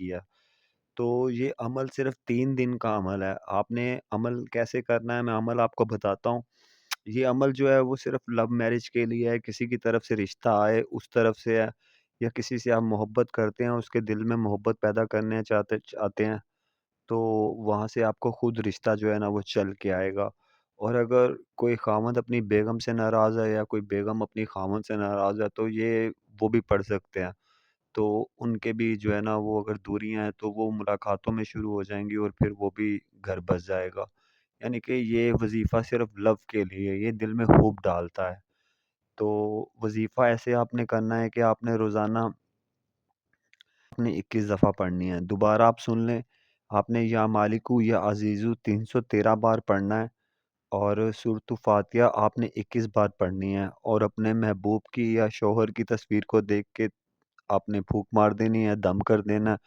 کیا۔ تو یہ عمل صرف 3 دن کا عمل ہے۔ آپ نے عمل کیسے کرنا ہے، میں عمل آپ کو بتاتا ہوں۔ یہ عمل جو ہے وہ صرف لو میرج کے لیے ہے، کسی کی طرف سے رشتہ آئے اس طرف سے ہے، یا کسی سے آپ محبت کرتے ہیں، اس کے دل میں محبت پیدا کرنے چاہتے ہیں، تو وہاں سے آپ کو خود رشتہ جو ہے نا وہ چل کے آئے گا۔ اور اگر کوئی خاوند اپنی بیگم سے ناراض ہے یا کوئی بیگم اپنی خاوند سے ناراض ہے تو یہ وہ بھی پڑھ سکتے ہیں۔ تو ان کے بھی جو ہے نا وہ اگر دوریاں ہیں تو وہ ملاقاتوں میں شروع ہو جائیں گی، اور پھر وہ بھی گھر بس جائے گا۔ یعنی کہ یہ وظیفہ صرف لو کے لیے، یہ دل میں خوب ڈالتا ہے۔ تو وظیفہ ایسے آپ نے کرنا ہے کہ آپ نے روزانہ اپنے 21 دفعہ پڑھنی ہے۔ دوبارہ آپ سن لیں، آپ نے یا مالکو یا عزیزو 313 بار پڑھنا ہے، اور سورۃ فاتحہ آپ نے 21 بار پڑھنی ہے، اور اپنے محبوب کی یا شوہر کی تصویر کو دیکھ کے آپ نے پھونک مار دینی ہے، دم کر دینا ہے،